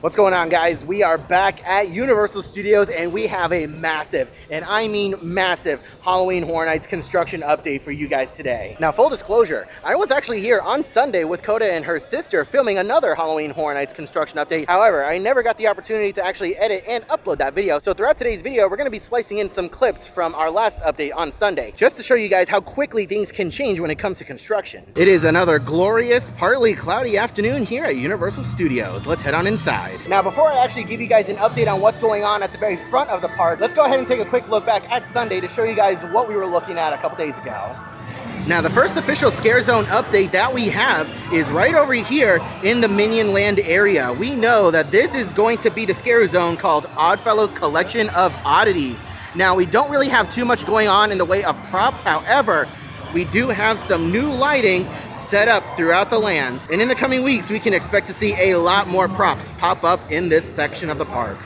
What's going on, guys? We are back at Universal Studios and we have a massive, and I mean massive, Halloween Horror Nights construction update for you guys today. Now, full disclosure, I was actually here on Sunday with Coda and her sister filming another Halloween Horror Nights construction update. However, I never got the opportunity to actually edit and upload that video. So throughout today's video, we're going to be splicing in some clips from our last update on Sunday, just to show you guys how quickly things can change when it comes to construction. It is another glorious, partly cloudy afternoon here at Universal Studios. Let's head on inside. Now, before I actually give you guys an update on what's going on at the very front of the park, let's go ahead and take a quick look back at Sunday to show you guys what we were looking at a couple days ago. Now, the first official Scare Zone update that we have is right over here in the Minion Land area. We know that this is going to be the Scare Zone called Oddfellow's Collection of Oddities. Now, we don't really have too much going on in the way of props. However, we do have some new lighting set up throughout the land, and in the coming weeks we can expect to see a lot more props pop up in this section of the park.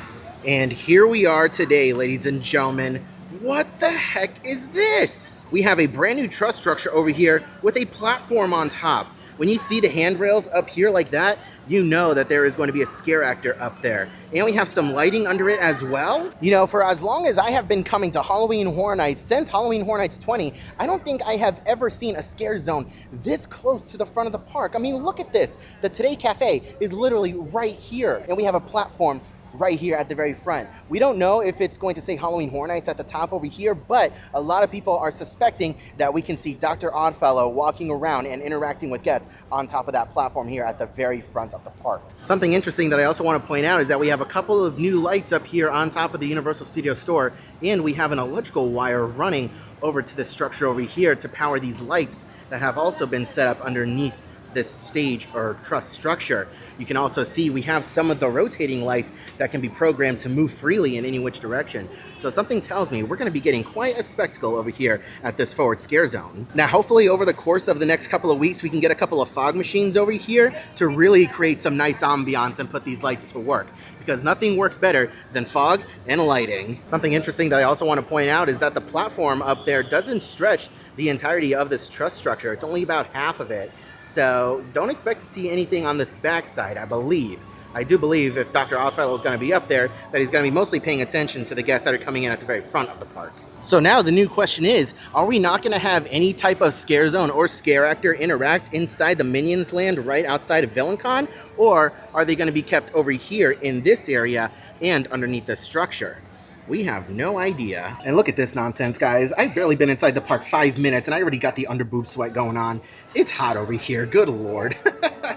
And here we are today, ladies and gentlemen. What the heck is this? We have a brand new truss structure over here with a platform on top. When you see the handrails up here like that, you know that there is going to be a scare actor up there. And we have some lighting under it as well. You know, for as long as I have been coming to Halloween Horror Nights, since Halloween Horror Nights 20, I don't think I have ever seen a scare zone this close to the front of the park. I mean, look at this. The Today Cafe is literally right here, and we have a platform right here at the very front. We don't know if it's going to say Halloween Horror Nights at the top over here, but a lot of people are suspecting that we can see Dr. Oddfellow walking around and interacting with guests on top of that platform here at the very front of the park. Something interesting that I also want to point out is that we have a couple of new lights up here on top of the Universal Studios store, and we have an electrical wire running over to the structure over here to power these lights that have also been set up underneath this stage or truss structure. You can also see we have some of the rotating lights that can be programmed to move freely in any which direction. So something tells me we're going to be getting quite a spectacle over here at this forward scare zone. Now, hopefully over the course of the next couple of weeks, we can get a couple of fog machines over here to really create some nice ambiance and put these lights to work, because nothing works better than fog and lighting. Something interesting that I also want to point out is that the platform up there doesn't stretch the entirety of this truss structure. It's only about half of it. So don't expect to see anything on this backside, I believe. I do believe if Dr. Oddfellow is going to be up there, that he's going to be mostly paying attention to the guests that are coming in at the very front of the park. So now the new question is, are we not going to have any type of scare zone or scare actor interact inside the Minions Land right outside of VillainCon? Or are they going to be kept over here in this area and underneath the structure? We have no idea. And look at this nonsense, guys. I've barely been inside the park 5 minutes and I already got the under boob sweat going on. It's hot over here, good lord.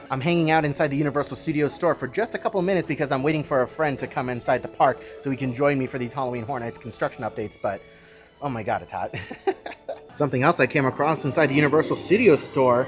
I'm hanging out inside the Universal Studios store for just a couple of minutes because I'm waiting for a friend to come inside the park so he can join me for these Halloween Horror Nights construction updates, but oh my god, it's hot. Something else I came across inside the Universal Studios store.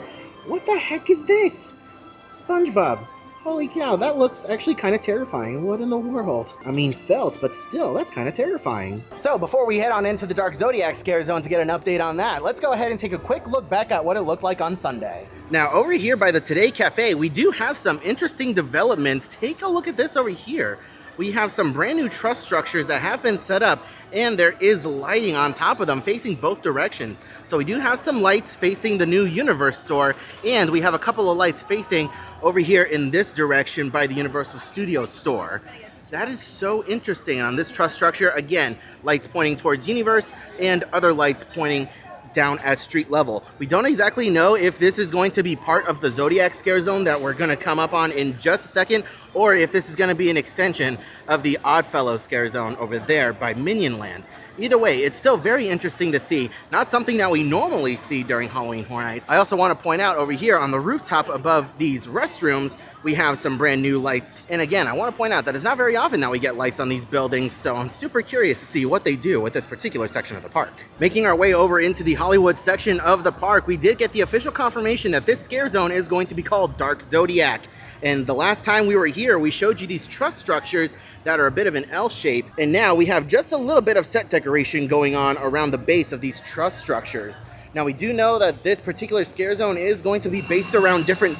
What the heck is this? SpongeBob. Holy cow, that looks actually kind of terrifying. What in the world? I mean, felt, but still, that's kind of terrifying. So before we head on into the Dark Zodiac scare zone to get an update on that, let's go ahead and take a quick look back at what it looked like on Sunday. Now, over here by the Today Cafe, we do have some interesting developments. Take a look at this over here. We have some brand new truss structures that have been set up, and there is lighting on top of them facing both directions. So we do have some lights facing the new Universe store, and we have a couple of lights facing over here in this direction by the Universal Studios store. That is so interesting. On this truss structure, again, lights pointing towards Universe and other lights pointing down at street level. We don't exactly know if this is going to be part of the Zodiac scare zone that we're going to come up on in just a second, or if this is going to be an extension of the Oddfellow scare zone over there by Minion Land. Either way, it's still very interesting to see. Not something that we normally see during Halloween Horror Nights. I also want to point out over here on the rooftop above these restrooms, we have some brand new lights. And again, I want to point out that it's not very often that we get lights on these buildings, so I'm super curious to see what they do with this particular section of the park. Making our way over into the Hollywood section of the park, we did get the official confirmation that this scare zone is going to be called Dark Zodiac. And the last time we were here, we showed you these truss structures that are a bit of an L shape, and now we have just a little bit of set decoration going on around the base of these truss structures. Now, we do know that this particular scare zone is going to be based around different...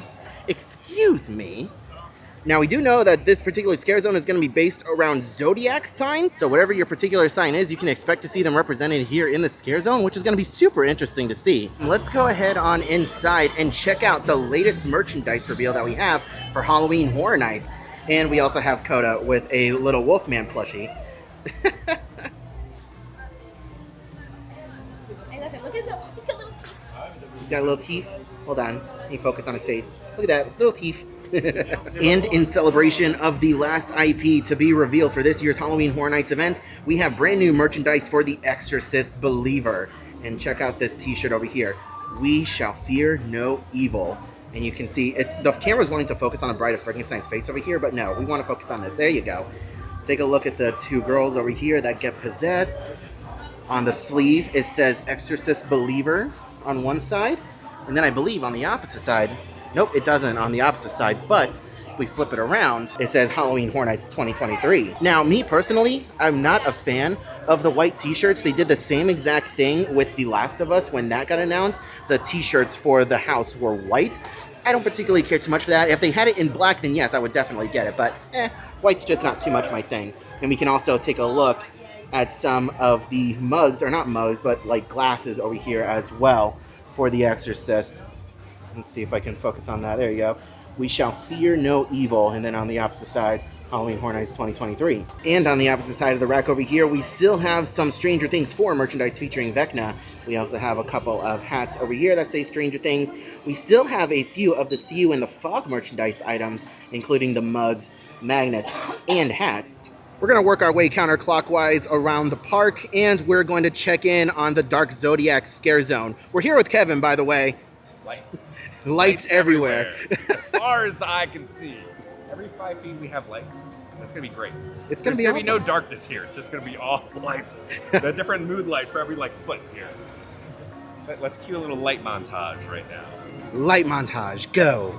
Excuse me? Now, we do know that this particular scare zone is going to be based around Zodiac signs, so whatever your particular sign is, you can expect to see them represented here in the scare zone, which is going to be super interesting to see. Let's go ahead on inside and check out the latest merchandise reveal that we have for Halloween Horror Nights. And we also have Coda with a little Wolfman plushie. I love him. Look at his, he's got little teeth. He's got little teeth. Hold on. Let me focus on his face. Look at that. Little teeth. And in celebration of the last IP to be revealed for this year's Halloween Horror Nights event, we have brand new merchandise for The Exorcist Believer. And check out this t-shirt over here. We shall fear no evil. And you can see, the camera's wanting to focus on the Bride of Frankenstein's face over here, but no, we want to focus on this. There you go. Take a look at the two girls over here that get possessed. On the sleeve, it says Exorcist Believer on one side. And then I believe on the opposite side, nope, it doesn't on the opposite side, but if we flip it around, it says Halloween Horror Nights 2023. Now, me personally, I'm not a fan of the white t-shirts. They did the same exact thing with The Last of Us when that got announced. The t-shirts for the house were white. I don't particularly care too much for that. If they had it in black, then yes, I would definitely get it, but white's just not too much my thing. And we can also take a look at some of the mugs, or not mugs, but like glasses over here as well for The Exorcist. Let's see if I can focus on that. There you go. We shall fear no evil. And then on the opposite side, Halloween Horror Nights 2023. And on the opposite side of the rack over here, we still have some Stranger Things 4 merchandise featuring Vecna. We also have a couple of hats over here that say Stranger Things. We still have a few of the See You in the Fog merchandise items, including the mugs, magnets, and hats. We're going to work our way counterclockwise around the park, and we're going to check in on the Dark Zodiac Scare Zone. We're here with Kevin, by the way. Lights everywhere. As far as the eye can see. Every 5 feet we have lights. That's going to be great. It's going to be There's awesome. going to be no darkness here. It's just going to be all lights. A different mood light for every foot here. Let's cue a little light montage right now. Light montage, go.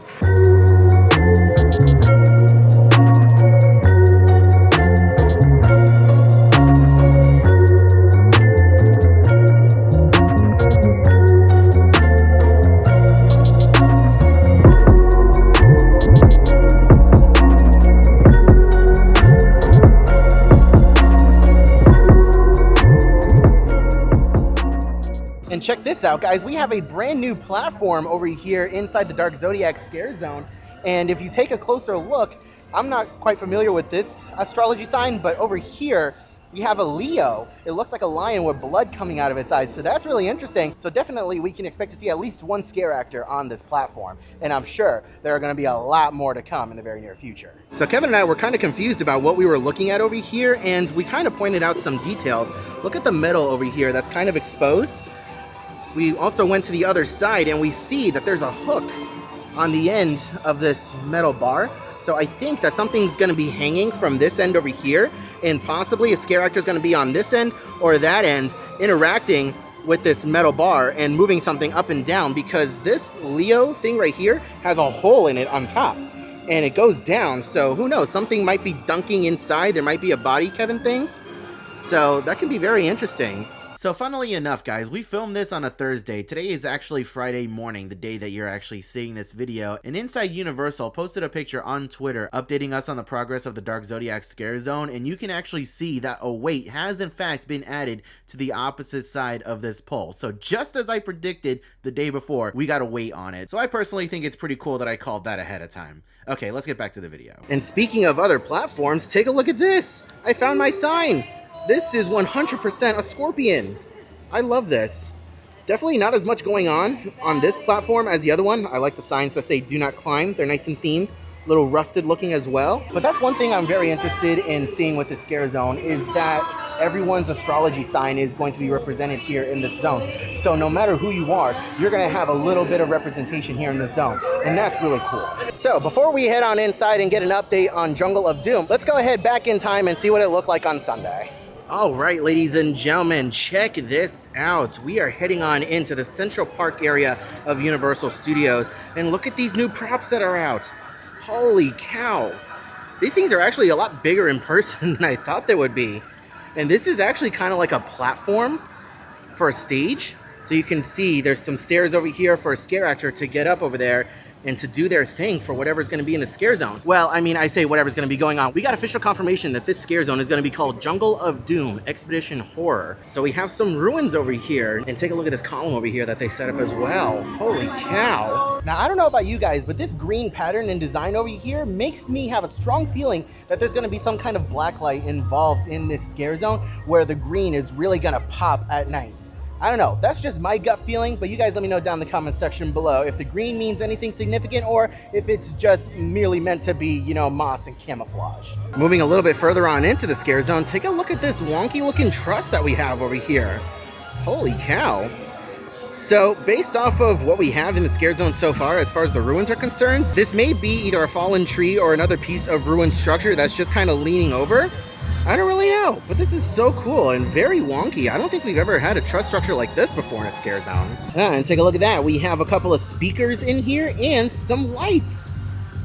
And check this out, guys. We have a brand new platform over here inside the Dark Zodiac Scare Zone. And if you take a closer look, I'm not quite familiar with this astrology sign, but over here, we have a Leo. It looks like a lion with blood coming out of its eyes. So that's really interesting. So definitely we can expect to see at least one scare actor on this platform. And I'm sure there are going to be a lot more to come in the very near future. So Kevin and I were kind of confused about what we were looking at over here, and we kind of pointed out some details. Look at the metal over here that's kind of exposed. We also went to the other side and we see that there's a hook on the end of this metal bar. So I think that something's going to be hanging from this end over here, and possibly a scare actor is going to be on this end or that end interacting with this metal bar and moving something up and down, because this Leo thing right here has a hole in it on top and it goes down. So who knows, something might be dunking inside. There might be a body, Kevin thinks. So that can be very interesting. So funnily enough, guys, we filmed this on a Thursday. Today is actually Friday morning, the day that you're actually seeing this video. And Inside Universal posted a picture on Twitter updating us on the progress of the Dark Zodiac Scare Zone. And you can actually see that a weight has in fact been added to the opposite side of this pole. So just as I predicted the day before, we got a weight on it. So I personally think it's pretty cool that I called that ahead of time. Okay, let's get back to the video. And speaking of other platforms, take a look at this. I found my sign. This is 100% a scorpion. I love this. Definitely not as much going on this platform as the other one. I like the signs that say do not climb. They're nice and themed, a little rusted looking as well. But that's one thing I'm very interested in seeing with the Scare Zone, is that everyone's astrology sign is going to be represented here in this zone. So no matter who you are, you're going to have a little bit of representation here in this zone. And that's really cool. So before we head on inside and get an update on Jungle of Doom, let's go ahead back in time and see what it looked like on Sunday. All right, ladies and gentlemen, check this out. We are heading on into the Central Park area of Universal Studios, and look at these new props that are out. Holy cow. These things are actually a lot bigger in person than I thought they would be. And this is actually kind of like a platform for a stage. So you can see there's some stairs over here for a scare actor to get up over there and to do their thing for whatever's going to be in the scare zone. Well, I mean, I say whatever's going to be going on. We got official confirmation that this scare zone is going to be called Jungle of Doom Expedition Horror. So we have some ruins over here, and take a look at this column over here that they set up as well. Holy cow. Now, I don't know about you guys, but this green pattern and design over here makes me have a strong feeling that there's gonna be some kind of blacklight involved in this scare zone where the green is really gonna pop at night. I don't know, that's just my gut feeling, but you guys let me know down in the comment section below if the green means anything significant or if it's just merely meant to be, you know, moss and camouflage. Moving a little bit further on into the scare zone, take a look at this wonky looking truss that we have over here. Holy cow. So based off of what we have in the scare zone so far, as far as the ruins are concerned, this may be either a fallen tree or another piece of ruined structure that's just kind of leaning over. I don't really know, but this is so cool and very wonky. I don't think we've ever had a truss structure like this before in a scare zone. And take a look at that. We have a couple of speakers in here and some lights.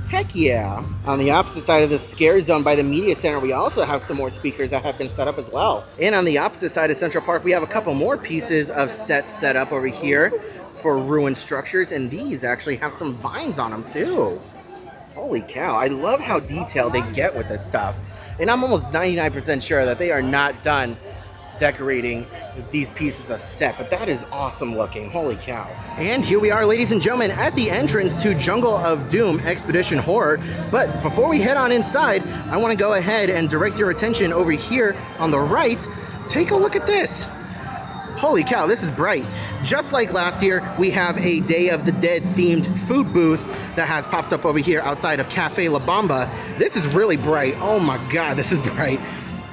Heck yeah. On the opposite side of the scare zone by the media center, we also have some more speakers that have been set up as well. And on the opposite side of Central Park, we have a couple more pieces of sets set up over here for ruined structures, and these actually have some vines on them too. Holy cow, I love how detailed they get with this stuff. And I'm almost 99% sure that they are not done decorating these pieces of set, but that is awesome looking. Holy cow. And here we are, ladies and gentlemen, at the entrance to Jungle of Doom Expedition Horror. But before we head on inside, I want to go ahead and direct your attention over here on the right. Take a look at this. Holy cow, this is bright. Just like last year, we have a Day of the Dead themed food booth that has popped up over here outside of Cafe La Bamba. This is really bright. Oh my God, this is bright.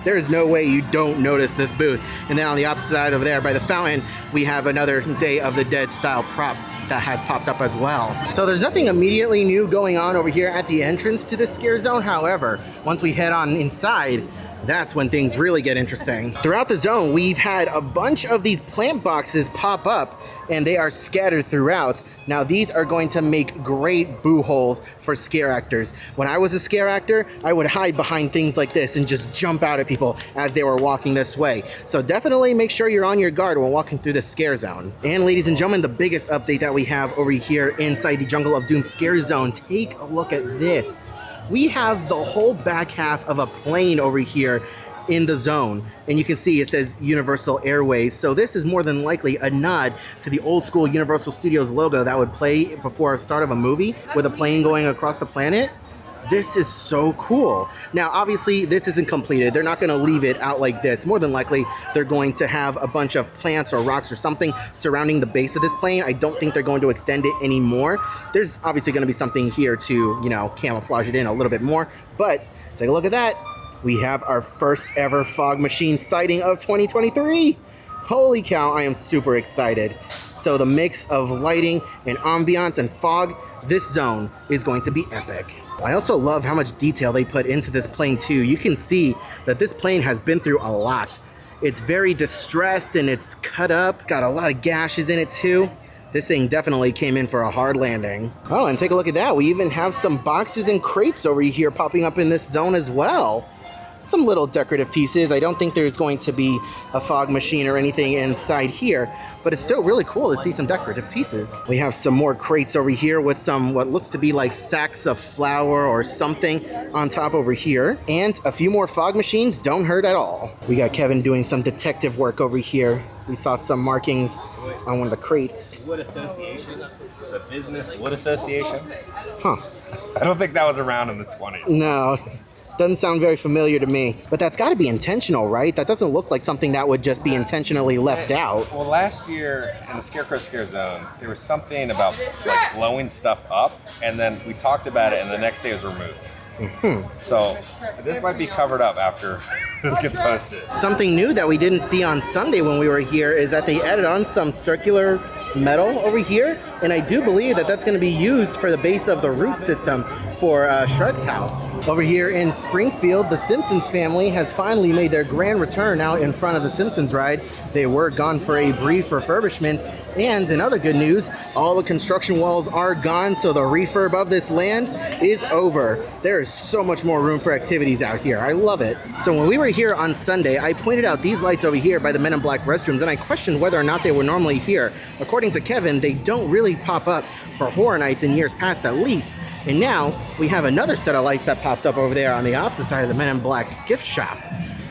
There is no way you don't notice this booth. And then on the opposite side over there by the fountain, we have another Day of the Dead style prop that has popped up as well. So there's nothing immediately new going on over here at the entrance to this scare zone. However, once we head on inside, that's when things really get interesting. Throughout the zone, we've had a bunch of these plant boxes pop up and they are scattered throughout. Now these are going to make great boo holes for scare actors. When I was a scare actor, I would hide behind things like this and just jump out at people as they were walking this way. So definitely make sure you're on your guard when walking through the scare zone. And ladies and gentlemen, the biggest update that we have over here inside the Jungle of Doom scare zone, take a look at this. We have the whole back half of a plane over here in the zone, and you can see it says Universal Airways. So this is more than likely a nod to the old school Universal Studios logo that would play before the start of a movie with a plane going across the planet. This is so cool. Now, obviously, this isn't completed. They're not going to leave it out like this. More than likely, they're going to have a bunch of plants or rocks or something surrounding the base of this plane. I don't think they're going to extend it anymore. There's obviously going to be something here to, you know, camouflage it in a little bit more. But take a look at that. We have our first ever fog machine sighting of 2023. Holy cow, I am super excited. So the mix of lighting and ambiance and fog, this zone is going to be epic. I also love how much detail they put into this plane too. You can see that this plane has been through a lot. It's very distressed and it's cut up, got a lot of gashes in it too. This thing definitely came in for a hard landing. Oh, and take a look at that. We even have some boxes and crates over here popping up in this zone as well. Some little decorative pieces. I don't think there's going to be a fog machine or anything inside here, but it's still really cool to see some decorative pieces. We have some more crates over here with some what looks to be like sacks of flour or something on top over here. And a few more fog machines don't hurt at all. We got Kevin doing some detective work over here. We saw some markings on one of the crates. Wood Association? The Business Wood Association? Huh. I don't think that was around in the 20s. No. Doesn't sound very familiar to me. But that's got to be intentional, right? That doesn't look like something that would just be intentionally left out. Well, last year in the Scarecrow Scare Zone, there was something about like blowing stuff up, and then we talked about it, and the next day it was removed. So this might be covered up after this gets posted. Something new that we didn't see on Sunday when we were here is that they added on some circular metal over here, and I do believe that that's going to be used for the base of the root system for Shrek's house. Over here in Springfield, the Simpsons family has finally made their grand return out in front of the Simpsons ride. They were gone for a brief refurbishment, and in other good news, all the construction walls are gone, so the refurb of this land is over. There is so much more room for activities out here. I love it. So when we were here on Sunday, I pointed out these lights over here by the Men in Black restrooms, and I questioned whether or not they were normally here. According to Kevin, they don't really pop up for horror nights in years past at least. And now we have another set of lights that popped up over there on the opposite side of the Men in Black gift shop.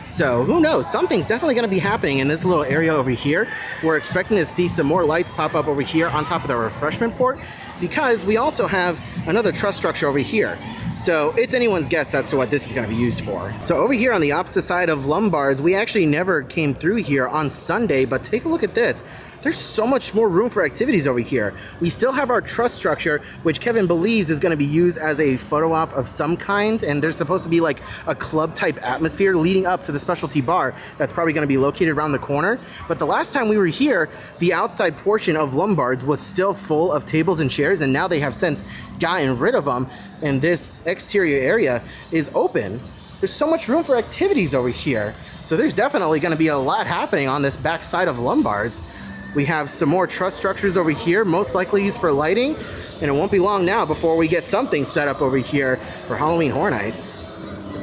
So who knows? Something's definitely going to be happening in this little area over here. We're expecting to see some more lights pop up over here on top of the refreshment port. because we also have another truss structure over here. So it's anyone's guess as to what this is going to be used for. So over here on the opposite side of Lombard's, we actually never came through here on Sunday, but take a look at this. There's so much more room for activities over here. We still have our truss structure, which Kevin believes is going to be used as a photo op of some kind, and there's supposed to be like a club type atmosphere leading up to the specialty bar that's probably going to be located around the corner. But the last time we were here, the outside portion of Lombard's was still full of tables and chairs, and now they have since gotten rid of them, and this exterior area is open. There's so much room for activities over here. So there's definitely going to be a lot happening on this back side of Lombard's. We have some more truss structures over here, most likely used for lighting, and it won't be long now before we get something set up over here for Halloween Horror Nights.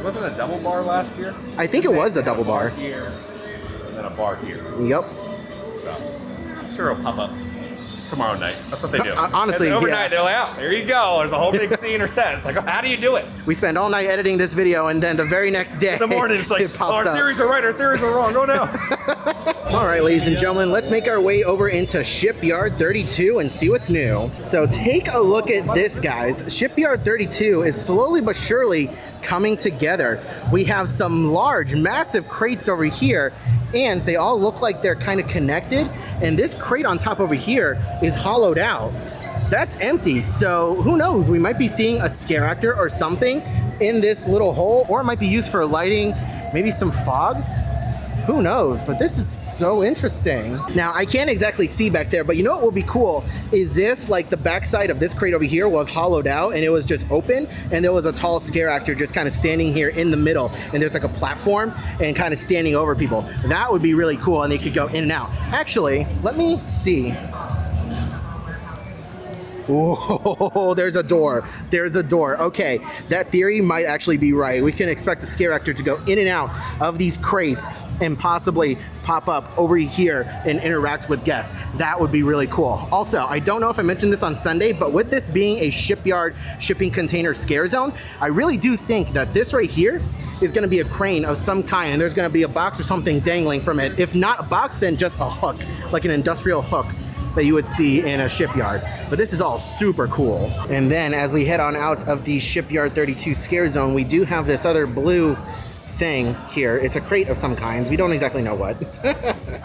Wasn't it a double bar last year? I think it was a double bar. Here, and then a bar here. Yep. So, I'm sure it'll pop up tomorrow night. That's what they do. Honestly, and overnight, yeah. they're like, oh, there you go. There's a whole big scene or set. It's like, oh, how do you do it? We spend all night editing this video, and then the very next day, In the morning, it's like, it pops our up. theories are right, our theories are wrong. Go now. All right, ladies and gentlemen, let's make our way over into Shipyard 32 and see what's new. So take a look at this, guys. Shipyard 32 is slowly but surely coming together. We have some large, massive crates over here, and they all look like they're kind of connected. And this crate on top over here is hollowed out. That's empty, so who knows? We might be seeing a scare actor or something in this little hole, or it might be used for lighting, maybe some fog. Who knows? But this is so interesting. Now, I can't exactly see back there, but you know what would be cool is if like the backside of this crate over here was hollowed out and it was just open, and there was a tall scare actor just kind of standing here in the middle, and there's like a platform and kind of standing over people. That would be really cool, and they could go in and out. Actually, let me see. Oh, there's a door. There's a door. Okay, that theory might actually be right. We can expect the scare actor to go in and out of these crates and possibly pop up over here and interact with guests. That would be really cool. Also, I don't know if I mentioned this on Sunday, but with this being a Shipyard shipping container scare zone, I really do think that this right here is gonna be a crane of some kind, and there's gonna be a box or something dangling from it. If not a box, then just a hook, like an industrial hook that you would see in a shipyard. But this is all super cool. And then as we head on out of the Shipyard 32 scare zone, we do have this other blue thing here. It's a crate of some kind. We don't exactly know what.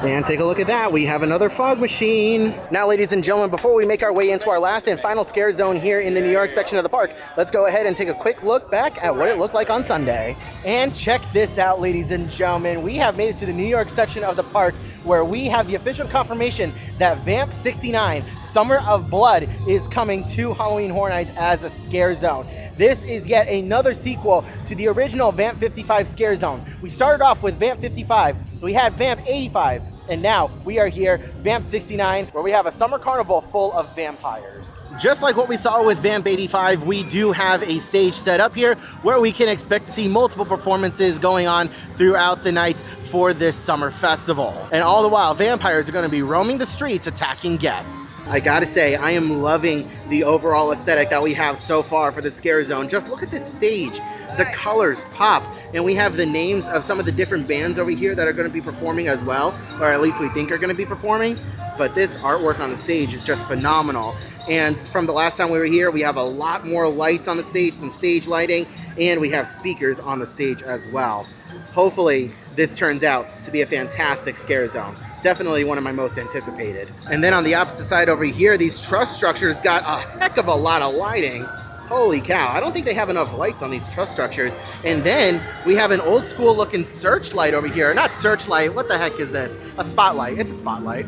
And take a look at that. We have another fog machine. Now, ladies and gentlemen, before we make our way into our last and final scare zone here in the New York section of the park, let's go ahead and take a quick look back at what it looked like on Sunday. And check this out, ladies and gentlemen. We have made it to the New York section of the park where we have the official confirmation that Vamp 69 Summer of Blood is coming to Halloween Horror Nights as a scare zone. This is yet another sequel to the original Vamp 55 scare zone. We started off with Vamp 55, we had Vamp 85, and now we are here, Vamp 69, where we have a summer carnival full of vampires. Just like what we saw with Vamp 85, we do have a stage set up here where we can expect to see multiple performances going on throughout the nights for this summer festival. And all the while, vampires are going to be roaming the streets attacking guests. I gotta say, I am loving the overall aesthetic that we have so far for the scare zone. Just look at this stage. The colors pop, and we have the names of some of the different bands over here that are going to be performing as well, or at least we think are going to be performing. But this artwork on the stage is just phenomenal. And from the last time we were here, we have a lot more lights on the stage, some stage lighting, and we have speakers on the stage as well. Hopefully, this turns out to be a fantastic scare zone. Definitely one of my most anticipated. And then on the opposite side over here, these truss structures got a heck of a lot of lighting. Holy cow, I don't think they have enough lights on these truss structures. And then we have an old school looking searchlight over here. Not searchlight, what the heck is this? A spotlight, it's a spotlight.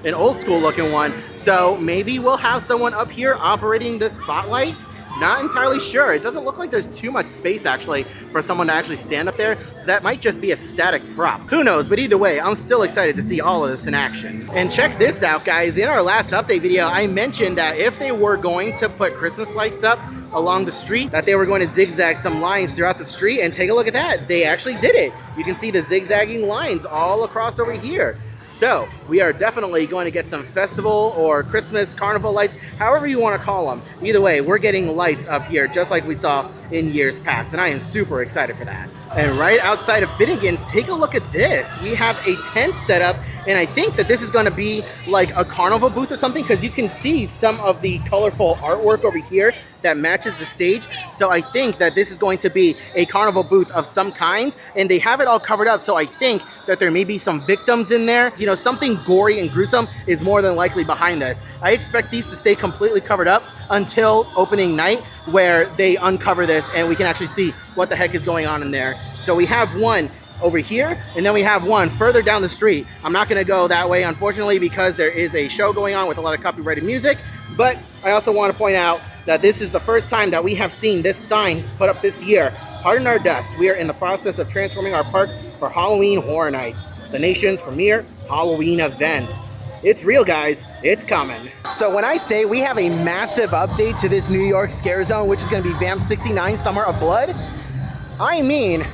An old school looking one. So maybe we'll have someone up here operating this spotlight? Not entirely sure. It doesn't look like there's too much space actually for someone to actually stand up there. So that might just be a static prop. Who knows, but either way, I'm still excited to see all of this in action. And check this out, guys. In our last update video, I mentioned that if they were going to put Christmas lights up along the street, that they were going to zigzag some lines throughout the street, and take a look at that. They actually did it. You can see the zigzagging lines all across over here. So we are definitely going to get some festival or Christmas carnival lights, however you want to call them. Either way, we're getting lights up here just like we saw in years past, and I am super excited for that. And right outside of Finnegan's, take a look at this. We have a tent set up, And I think that this is going to be like a carnival booth or something, because you can see some of the colorful artwork over here that matches the stage. So I think that this is going to be a carnival booth of some kind, and they have it all covered up. So I think that there may be some victims in there. You know, something gory and gruesome is more than likely behind this. I expect these to stay completely covered up until opening night, where they uncover this and we can actually see what the heck is going on in there. So we have one over here, and then we have one further down the street. I'm not gonna go that way, unfortunately, because there is a show going on with a lot of copyrighted music. But I also want to point out that this is the first time that we have seen this sign put up this year. Pardon our dust. We are in the process of transforming our park for Halloween Horror Nights, the nation's premier Halloween event. It's real, guys. It's coming. So when I say we have a massive update to this New York Scare Zone, which is going to be Vamp 69 Summer of Blood, I mean,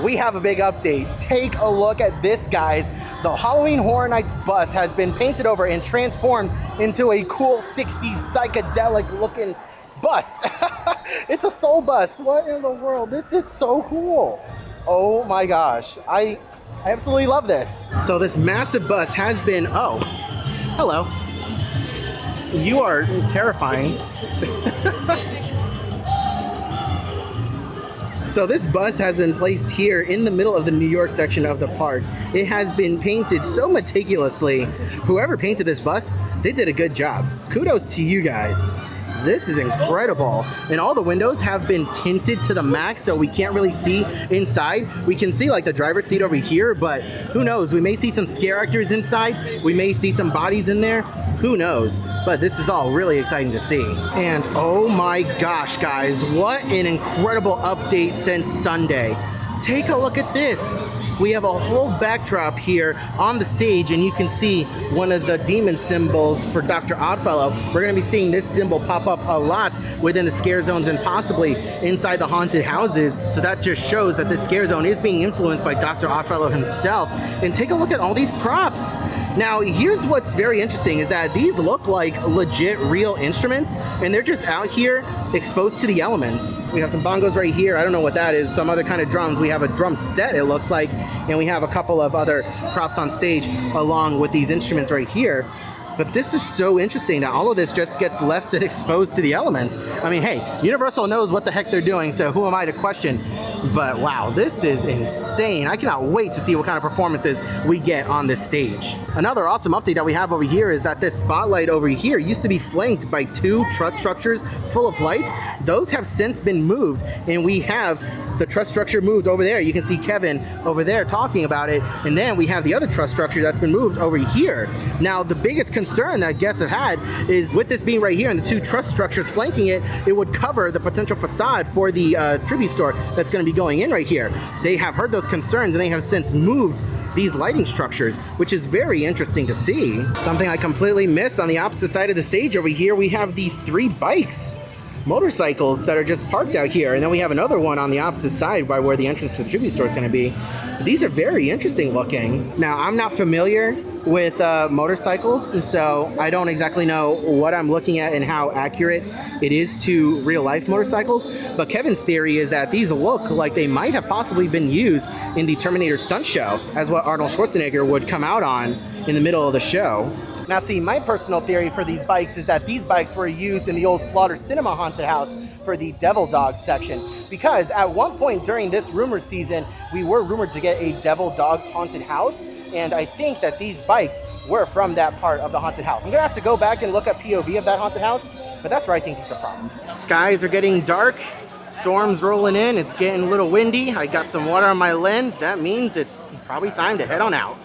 we have a big update. Take a look at this, guys. The Halloween Horror Nights bus has been painted over and transformed into a cool 60s psychedelic looking bus. It's a soul bus. What in the world? This is so cool. Oh my gosh. I absolutely love this. So this massive bus has been, oh, hello. You are terrifying. So this bus has been placed here in the middle of the New York section of the park. It has been painted so meticulously. Whoever painted this bus, they did a good job. Kudos to you guys. This is incredible. And all the windows have been tinted to the max, so we can't really see inside. We can see like the driver's seat over here, but who knows? We may see some scare actors inside. We may see some bodies in there. Who knows? But this is all really exciting to see. And oh my gosh, guys, what an incredible update since Sunday. Take a look at this. We have a whole backdrop here on the stage, and you can see one of the demon symbols for Dr. Oddfellow. We're going to be seeing this symbol pop up a lot within the scare zones and possibly inside the haunted houses. So that just shows that this scare zone is being influenced by Dr. Oddfellow himself. And take a look at all these props. Now, here's what's very interesting is that these look like legit real instruments, and they're just out here exposed to the elements. We have some bongos right here. I don't know what that is. Some other kind of drums. We have a drum set, it looks like, and we have a couple of other props on stage along with these instruments right here. But this is so interesting that all of this just gets left and exposed to the elements. I mean, hey, Universal knows what the heck they're doing, so who am I to question? But wow, this is insane. I cannot wait to see what kind of performances we get on this stage. Another awesome update that we have over here is that this spotlight over here used to be flanked by 2 truss structures full of lights. Those have since been moved, and we have the truss structure moved over there. You can see Kevin over there talking about it. And then we have the other truss structure that's been moved over here. Now, the biggest concern that guests have had is with this being right here and the 2 truss structures flanking it, it would cover the potential facade for the tribute store that's going to be going in right here. They have heard those concerns, and they have since moved these lighting structures, which is very interesting to see. Something I completely missed on the opposite side of the stage over here, we have these 3 bikes. Motorcycles that are just parked out here, and then we have another one on the opposite side by where the entrance to the tribute store is going to be. These are very interesting looking. Now, I'm not familiar with motorcycles, so I don't exactly know what I'm looking at and how accurate it is to real life motorcycles, but Kevin's theory is that these look like they might have possibly been used in the Terminator stunt show, as what Arnold Schwarzenegger would come out on in the middle of the show. Now see, my personal theory for these bikes is that these bikes were used in the old Slaughter Cinema haunted house for the Devil Dogs section, because at one point during this rumor season, we were rumored to get a Devil Dogs haunted house, and I think that these bikes were from that part of the haunted house. I'm gonna have to go back and look at POV of that haunted house, but that's where I think these are from. Skies are getting dark, storm's rolling in, it's getting a little windy, I got some water on my lens, that means it's probably time to head on out.